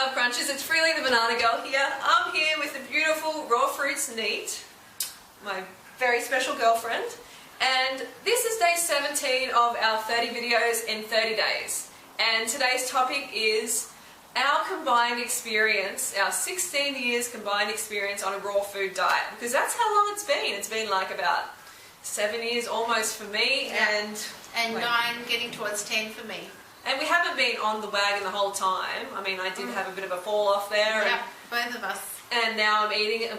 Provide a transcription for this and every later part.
Carb Crunchers, it's Freelee The Banana Girl here. I'm here with the beautiful raw fruits Neet, my very special girlfriend, and this is day 17 of our 30 videos in 30 days. And today's topic is our combined experience, our 16 years combined experience on a raw food diet, because that's how long it's been. It's been like about 7 years almost for me, and 9 getting towards 10 for me. And we haven't been on the wagon the whole time. I mean, I did have a bit of a fall off there. Yeah, both of us. And now I'm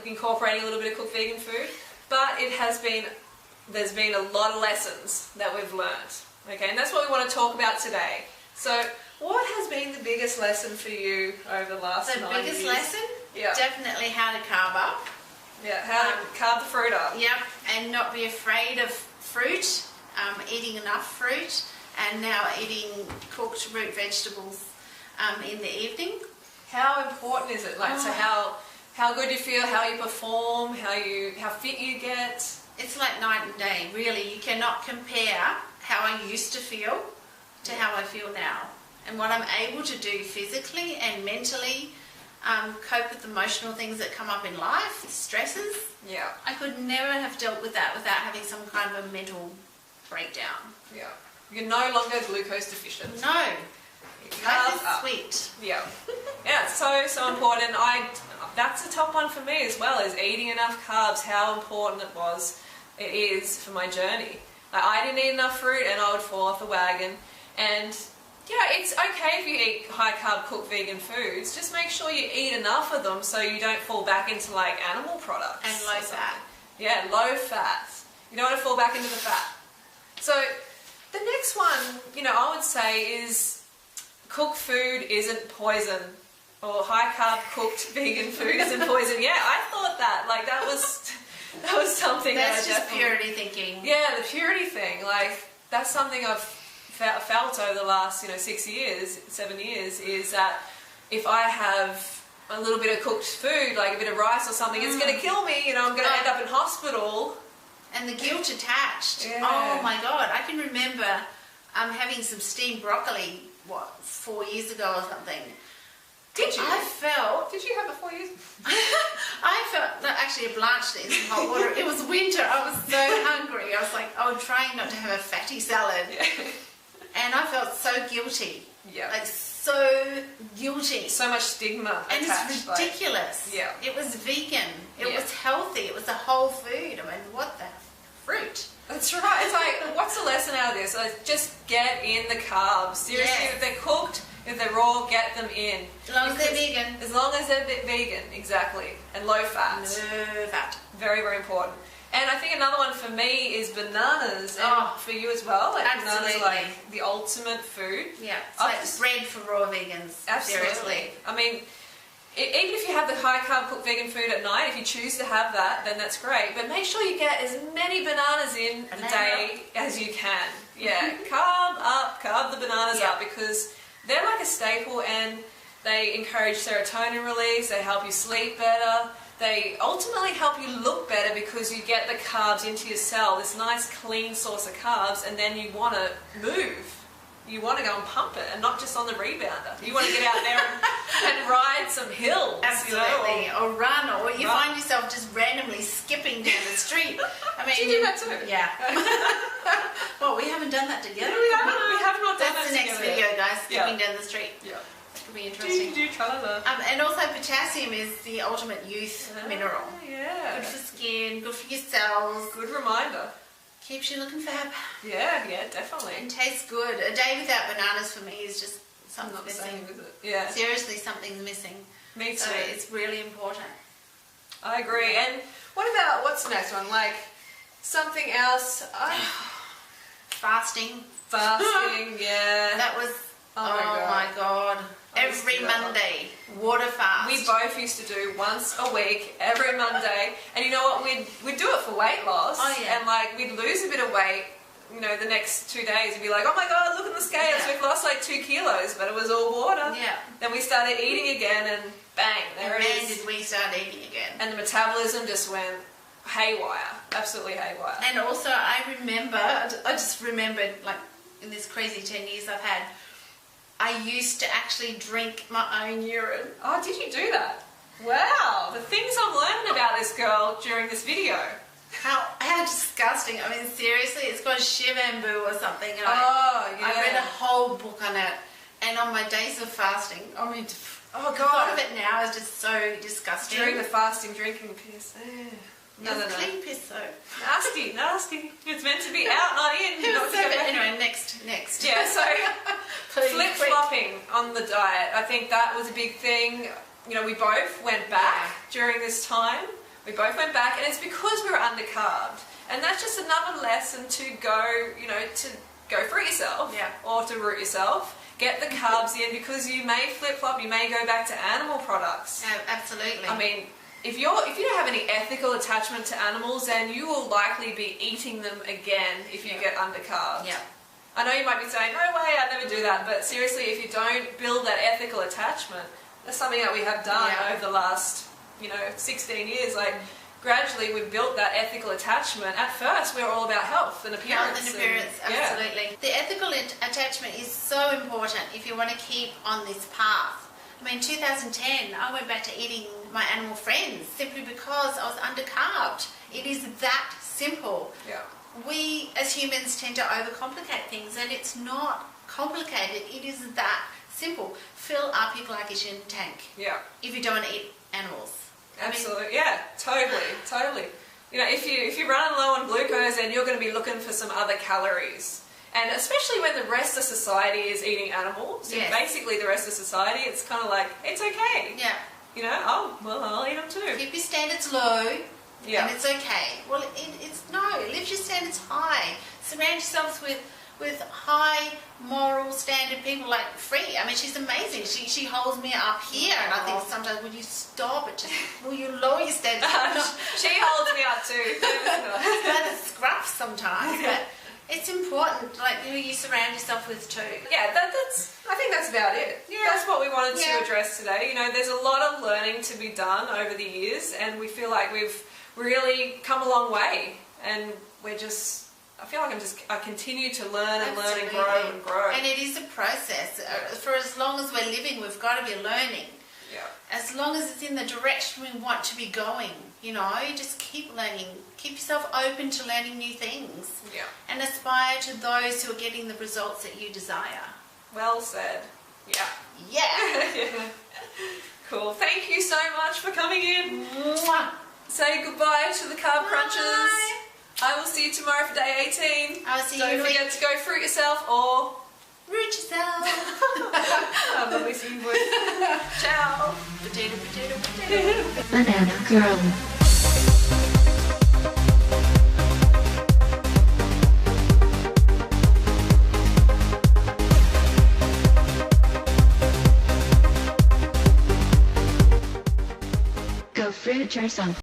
incorporating a little bit of cooked vegan food. But there's been a lot of lessons that we've learned. Okay, and that's what we want to talk about today. So, what has been the biggest lesson for you over the last 9 years? The biggest lesson? Yeah. Definitely how to carb up. Yeah, how to carb the fruit up. Yep, and not be afraid of fruit, eating enough fruit. And now eating cooked root vegetables in the evening. How important is it? Like, so how good you feel, how you perform, how fit you get? It's like night and day, really. You cannot compare how I used to feel to how I feel now. And what I'm able to do physically and mentally, cope with emotional things that come up in life, stresses. Yeah. I could never have dealt with that without having some kind of a mental breakdown. Yeah. You're no longer glucose deficient. No. Life is sweet. Yeah. Yeah, it's so important. That's the top one for me as well, is eating enough carbs, how important it is for my journey. Like, I didn't eat enough fruit and I would fall off the wagon. And yeah, it's okay if you eat high carb cooked vegan foods. Just make sure you eat enough of them so you don't fall back into like animal products. And low fat. Yeah, low fat. You don't want to fall back into the fat. So the next one, I would say is cooked food isn't poison, or high carb cooked vegan food isn't poison. Yeah, I thought that. Like, that was something. That's just purity thinking. Yeah, the purity thing. Like, that's something I've felt over the last 7 years, is that if I have a little bit of cooked food, like a bit of rice or something, it's going to kill me. I'm going to end up in hospital. And the guilt attached. Yeah. Oh my God. I can remember having some steamed broccoli, 4 years ago or something. Did you? I felt... Did you have it 4 years? I felt... No, actually, I blanched it in some hot water. It was winter. I was so hungry. I was like, trying not to have a fatty salad. Yeah. And I felt so guilty. Yeah. Like, so guilty. So much stigma and attached. It's ridiculous. Yeah. It was vegan. It was healthy. It was a whole food. I mean, what the fruit? That's right. It's like, what's the lesson out of this? Like, just get in the carbs. Seriously, if they're cooked, if they're raw, get them in. As long as they're vegan. As long as they're vegan, exactly. And low fat. No fat. Very, very important. And I think another one for me is bananas, and for you as well. Like, bananas are like the ultimate food. Yeah, it's like bread for raw vegans. Absolutely. Seriously. I mean, even if you have the high carb cooked vegan food at night, if you choose to have that, then that's great. But make sure you get as many bananas in the day as you can. Yeah, carb the bananas up, because they're like a staple, and they encourage serotonin release, they help you sleep better. They ultimately help you look better because you get the carbs into your cell, this nice clean source of carbs, and then you want to move. You want to go and pump it, and not just on the rebounder. You want to get out there and ride some hills. Absolutely. Or run, or you find yourself just randomly skipping down the street. I mean, do you do that too? Yeah. Well, we haven't done that together. We have not done that together. That's the next video, guys, skipping down the street. Yeah. It'll be interesting. And also potassium is the ultimate youth mineral. Yeah. Good for skin, good for your cells. Good reminder. Keeps you looking fab. Yeah, definitely. And tastes good. A day without bananas for me is just something missing. Same with it. Yeah. Seriously, something's missing. Me too. So it's really important. I agree. And what's the next one? Like, something else? Fasting. Yeah. That was... Oh my God. Every Monday, water fast. We both used to do once a week, every Monday. And you know what? We'd do it for weight loss. Oh, yeah. And like, we'd lose a bit of weight, the next 2 days. We'd be like, oh my God, look at the scales. Yeah. We've lost like 2 kilos, but it was all water. Yeah. Then we started eating again, and bang, there it is. Did we start eating again. And the metabolism just went haywire. Absolutely haywire. And also, I just remembered, like, in this crazy 10 years I've had, I used to actually drink my own urine. Oh, did you do that? Wow, the things I'm learning about this girl during this video. How disgusting. I mean, seriously, it's called Shivambu or something. And Oh, yeah. I read a whole book on it. And on my days of fasting, I mean, Oh, the thought God. of it now is just so disgusting. During the fasting, drinking piss. No. Clean piss though. Nasty, nasty. It's meant to be out, not in. It Not was to so go bad. back in. Anyway, next. Yeah, so Please, flip-flopping on the diet. I think that was a big thing. You know, we both went back during this time. We both went back, and it's because we were undercarbed. And that's just another lesson to go, you know, to go fruit yourself or to root yourself. Get the carbs in, because you may flip-flop, you may go back to animal products. Absolutely. I mean, if you don't have any ethical attachment to animals, then you will likely be eating them again if you get undercarbed. Yeah. I know you might be saying, no way, I'd never do that, but seriously, if you don't build that ethical attachment, that's something that we have done over the last, 16 years. Like, gradually we've built that ethical attachment. At first, we were all about health and appearance. Health and appearance, absolutely. The ethical attachment is so important if you want to keep on this path. I mean, 2010, I went back to eating my animal friends simply because I was undercarbed. It is that simple. Yeah. We as humans tend to overcomplicate things, and it's not complicated. It is that simple. Fill up your glycogen tank. Yeah. If you don't want to eat animals. Absolutely. Totally. If you're running low on glucose, then you're going to be looking for some other calories. And especially when the rest of society is eating animals, basically the rest of society, it's kind of like, it's okay. Yeah. I'll eat them too. Keep your standards low. Yeah. And it's okay. Well, lift your standards high. Surround yourselves with high moral standard people like Free. I mean, she's amazing. She holds me up here, and I think sometimes, will you stop it? Will you lower your standards? She holds me up too. It's kind of scruff sometimes, but it's important. Like, you surround yourself with too. Yeah, I think that's about it. Yeah. That's what we wanted to address today. There's a lot of learning to be done over the years, and we feel like we've really come a long way, and I feel like I continue to learn and learn and grow. And it is a process. For as long as we're living, we've got to be learning. Yeah. As long as it's in the direction we want to be going, just keep learning. Keep yourself open to learning new things. Yeah. And aspire to those who are getting the results that you desire. Well said. Yeah. Yeah. Cool. Thank you so much for coming in. Mwah. Say goodbye to the carb crunchers. Bye. I will see you tomorrow for day 18. I'll see you Don't forget to go fruit yourself or root yourself. I'm lovely seeing you. Ciao. Potato. Banana Girl. Go fruit yourself.